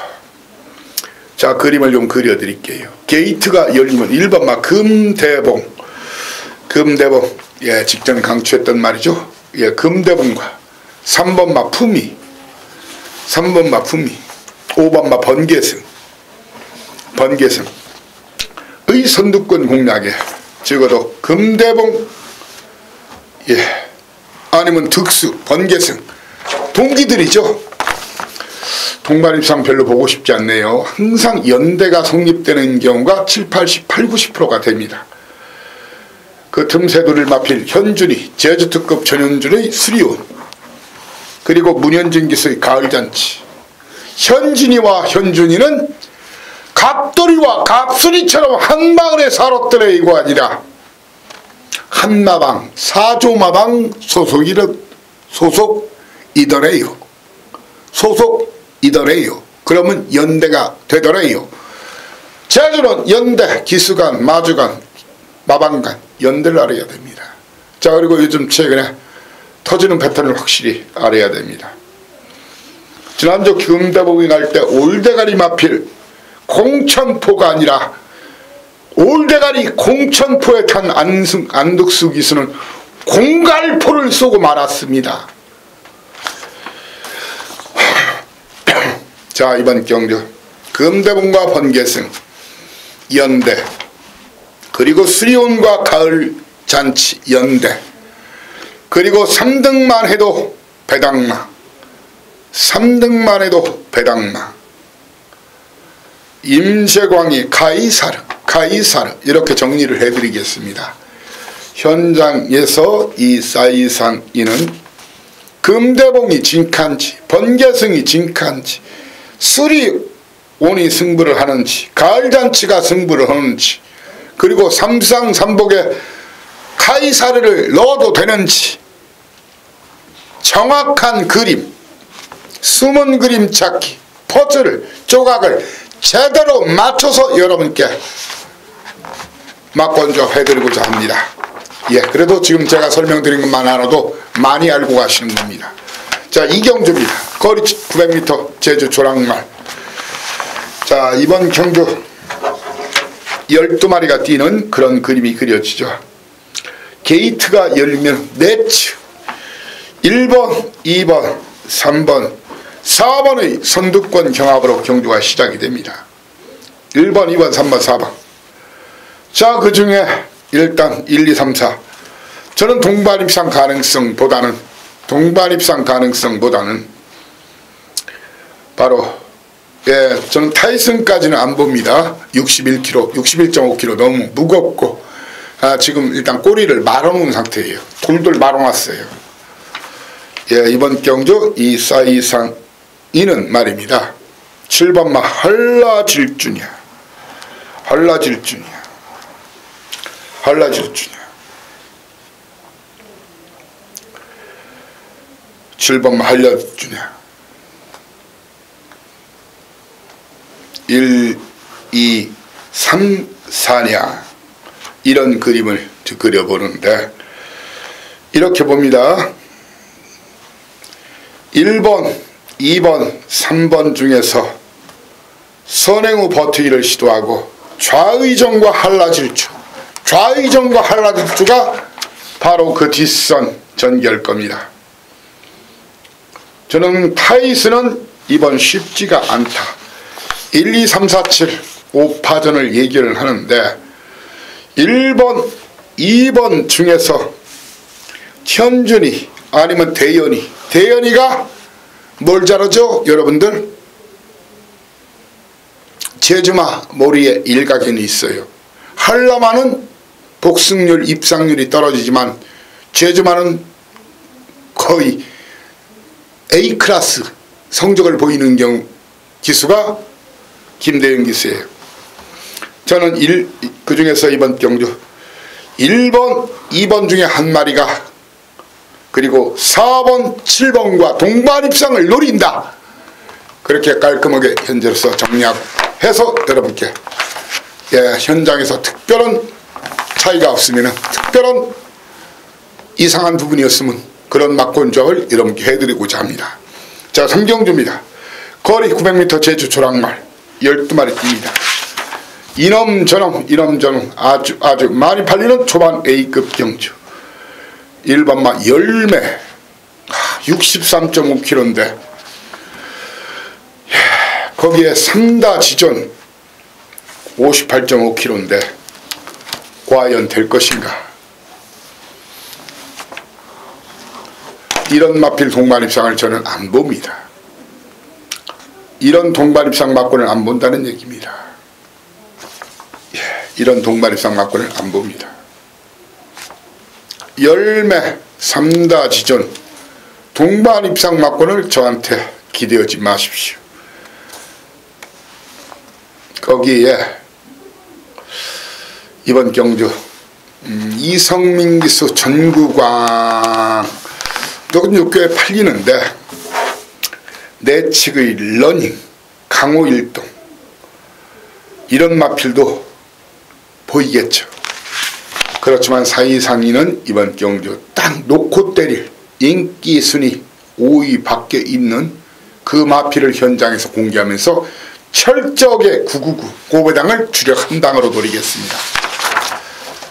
자, 그림을 좀 그려드릴게요. 게이트가 열리면 1번 막 금대봉 예 직전에 강추했던 말이죠. 예 금대봉과 3번 막 품위 5번 막 번개승 의 선두권 공략에 적어도 금대봉 예 아니면 득수 번개승 동기들이죠. 동반입상 별로 보고 싶지 않네요. 항상 연대가 성립되는 경우가 7, 80, 8, 90%가 됩니다. 그 틈새도를 마필 현준이 제주특급 전현준의 수리온 그리고 문현진 기수의 가을잔치. 현진이와 현준이는 갑돌이와 갑순이처럼 한마을에 살았더래 이거 아니라 한마방 사조마방 소속이더래요. 그러면 연대가 되더래요. 제주는 연대, 기수관, 마주관, 마방관 연대를 알아야 됩니다. 자, 그리고 요즘 최근에 터지는 패턴을 확실히 알아야 됩니다. 지난주 금대봉이 날 때 올대가리 마필 공천포가 아니라 올대가리 공천포에 탄 안득수 기수는 공갈포를 쏘고 말았습니다. 자, 이번 경주 금대봉과 번개승 연대 그리고 수리온과 가을잔치 연대 그리고 3등만 해도 배당마 3등만 해도 배당마 임세광이 가이사르 이렇게 정리를 해드리겠습니다. 현장에서 이 사이상이는 금대봉이 진칸지 번개승이 진칸지 수리온이 승부를 하는지 가을잔치가 승부를 하는지 그리고 삼상삼복에 가이사르를 넣어도 되는지 정확한 그림 숨은 그림 찾기 퍼즐을 조각을 제대로 맞춰서 여러분께 막건조 해드리고자 합니다. 예, 그래도 지금 제가 설명드린 것만 알아도 많이 알고 가시는 겁니다. 자, 이경주입니다. 거리 900m 제주 조랑말. 자, 이번 경주 12마리가 뛰는 그런 그림이 그려지죠. 게이트가 열리면 매치 1번, 2번, 3번, 4번의 선두권 경합으로 경주가 시작이 됩니다. 1번, 2번, 3번, 4번. 자, 그 중에 일단 1, 2, 3, 4. 저는 동반입상 가능성보다는 바로 예, 저는 타이슨까지는 안 봅니다. 61kg, 61.5kg 너무 무겁고 지금 일단 꼬리를 말아놓은 상태예요. 돌돌 말아놨어요. 예, 이번 경주 이 사이상이는 말입니다. 7번마 한라질주냐 7번마 한라질주냐 1, 2, 3, 4냐 이런 그림을 그려보는데 이렇게 봅니다. 1번, 2번, 3번 중에서 선행후 버티기를 시도하고 좌의정과 한라질주가 바로 그 뒷선 전개할 겁니다. 저는 타이슨은 이번 쉽지가 않다. 1, 2, 3, 4, 7, 5파전을 얘기를 하는데 1번, 2번 중에서 현준이 아니면 대연이가 뭘 잘하죠? 여러분들 제주마 모리에 일가견이 있어요. 한라마는 복승률, 입상률이 떨어지지만 제주마는 거의 A클래스 성적을 보이는 경우 기수가 김대영 기수예요. 저는 그 중에서 이번 경주 1번, 2번 중에 한 마리가 그리고 4번, 7번과 동반 입상을 노린다. 그렇게 깔끔하게 현재로서 정리해서 여러분께 현장에서 특별한 차이가 없으면 특별한 이상한 부분이었으면 그런 막곤조합을 여러분께 해드리고자 합니다. 자, 3경주입니다. 거리 900m 제주 조랑말 12마리 뜁니다. 이놈저놈 아주 많이 팔리는 초반 A급 경주. 1번마 열매 63.5kg인데 거기에 3다 지전 58.5kg인데 과연 될 것인가. 이런 마필 동반입상을 저는 안 봅니다. 이런 동반입상 막권을 안 본다는 얘기입니다. 이런 동반입상 막권을 안 봅니다. 열매 3다 지전 동반입상 막권을 저한테 기대하지 마십시오. 거기에 이번 경주 이성민 기수 전구광 이건 꽤 팔리는데 내측의 러닝 강호일동 이런 마필도 보이겠죠. 그렇지만 사이상위는 이번 경주 딱 놓고 때릴 인기 순위 5위 밖에 있는 그 마필을 현장에서 공개하면서 철저하게 999 고배당을 주력 한 당으로 노리겠습니다.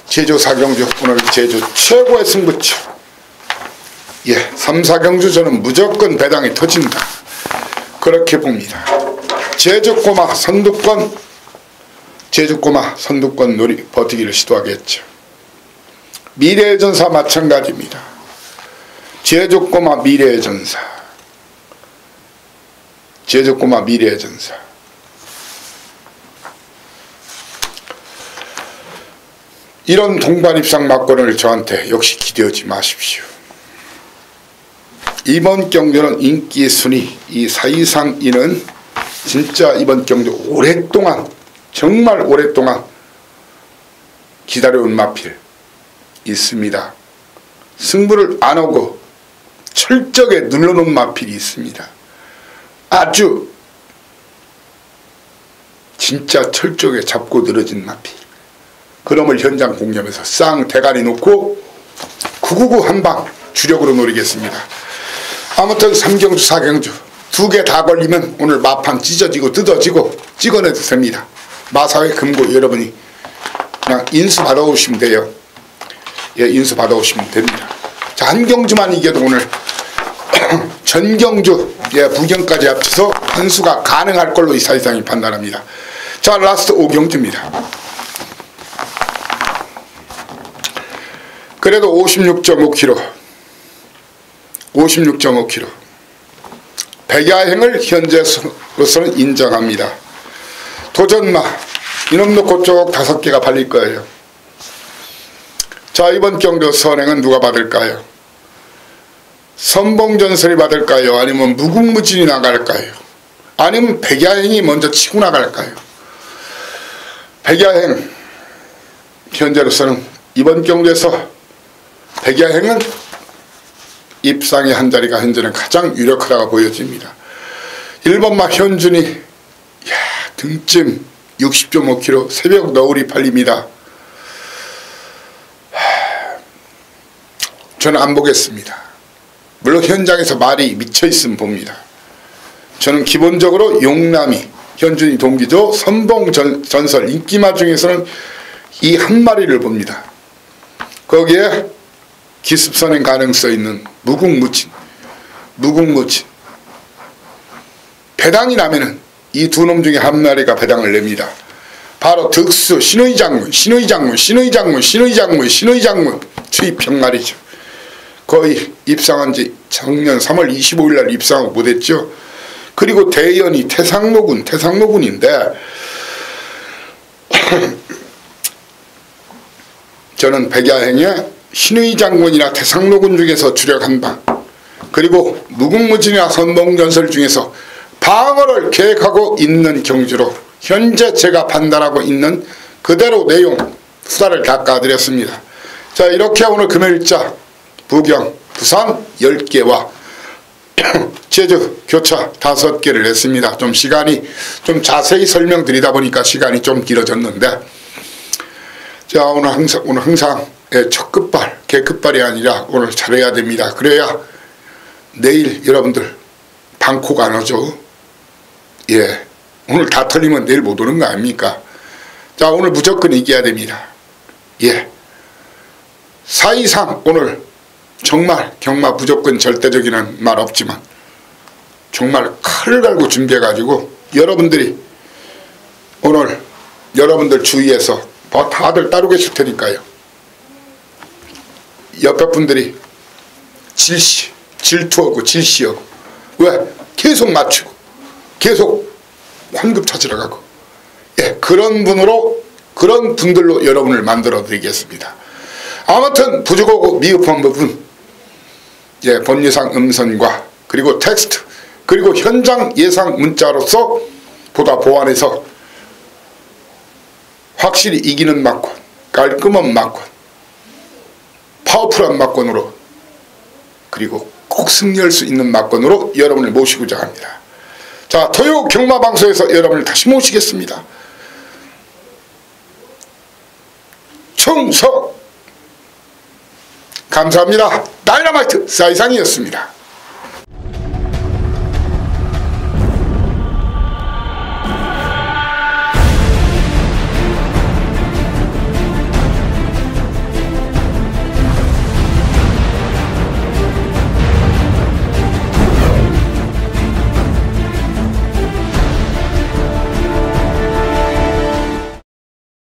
제주 4경주 오늘 제주 최고의 승부처 3, 4경주 저는 무조건 배당이 터진다. 그렇게 봅니다. 제주꼬마 선두권 놀이 버티기를 시도하겠죠. 미래의 전사 마찬가지입니다. 제주꼬마 미래의 전사 이런 동반입상 막권을 저한테 역시 기대하지 마십시오. 이번 경주는 인기 순위 이 사이상위는 진짜 이번 경주 오랫동안 정말 오랫동안 기다려온 마필 있습니다. 승부를 안 하고 철저하게 눌러놓은 마필이 있습니다. 아주 진짜 철저하게 잡고 늘어진 마필. 그놈을 현장 공략하면서 쌍 대가리 놓고 999 한방 주력으로 노리겠습니다. 아무튼 3경주 4경주 두 개 다 걸리면 오늘 마판 찢어지고 뜯어지고 찍어내도 됩니다. 마사회 금고 여러분이 그냥 인수 받아오시면 돼요. 인수 받아오시면 됩니다. 자, 한 경주만 이겨도 오늘 전경주 부경까지 합쳐서 한수가 가능할 걸로 이 사이상이 판단합니다. 자, 라스트 5경주입니다. 그래도 56.5kg 백야행을 현재로서는 인정합니다. 도전마 이놈 놓고 쪽 5개가 팔릴 거예요. 자, 이번 경주 선행은 누가 받을까요? 선봉전설이 받을까요? 아니면 무궁무진이 나갈까요? 아니면 백야행이 먼저 치고 나갈까요? 백야행 현재로서는 이번 경주에서 백야행은 입상의 한 자리가 현재는 가장 유력하다고 보여집니다. 1번마 현준이 등짐 60.5kg 새벽 너울이 팔립니다. 저는 안 보겠습니다. 물론 현장에서 말이 미쳐있으면 봅니다. 저는 기본적으로 용남이 현준이 동기조 선봉전설 인기마 중에서는 이 한 마리를 봅니다. 거기에 기습선행 가능성 있는 무궁무진 배당이 나면은 이 두 놈 중에 한 마리가 배당을 냅니다. 바로 득수 신의장문 추입형 말이죠. 거의 입상한 지 작년 3월 25일날 입상하고 못했죠. 그리고 대연이 태상로군인데 저는 백야행의 신의 장군이나 태상로군 중에서 주력한 바, 그리고 무궁무진이나 선봉전설 중에서 방어를 계획하고 있는 경주로 현재 제가 판단하고 있는 그대로 내용 수다를 닦아드렸습니다. 자, 이렇게 오늘 금요일자 부경, 부산 10개와 제주 교차 5개를 했습니다. 좀 시간이 좀 자세히 설명드리다 보니까 시간이 좀 길어졌는데, 자, 오늘 항상 첫 끝발, 개끝발이 아니라 오늘 잘해야 됩니다. 그래야 내일 여러분들 방콕 안 오죠. 예, 오늘 다 털리면 내일 못 오는 거 아닙니까? 자, 오늘 무조건 이겨야 됩니다. 예, 4-2-3 오늘 정말 경마 무조건 절대적이라는 말 없지만 정말 칼을 갈고 준비해가지고 여러분들이 오늘 여러분들 주위에서 뭐 다들 따로 계실 테니까요. 옆에 분들이 질투하고 질시하고 왜? 계속 맞추고 계속 환급 찾으러 가고, 예, 그런 분들로 여러분을 만들어 드리겠습니다. 아무튼 부족하고 미흡한 부분, 예, 본예상 음선과 그리고 텍스트 그리고 현장 예상 문자로서 보다 보완해서 확실히 이기는 막권, 깔끔한 막권, 파워풀한 막권으로, 그리고 꼭 승리할 수 있는 막권으로 여러분을 모시고자 합니다. 자, 토요 경마방송에서 여러분을 다시 모시겠습니다. 충성! 감사합니다. 다이너마이트 사이상이었습니다.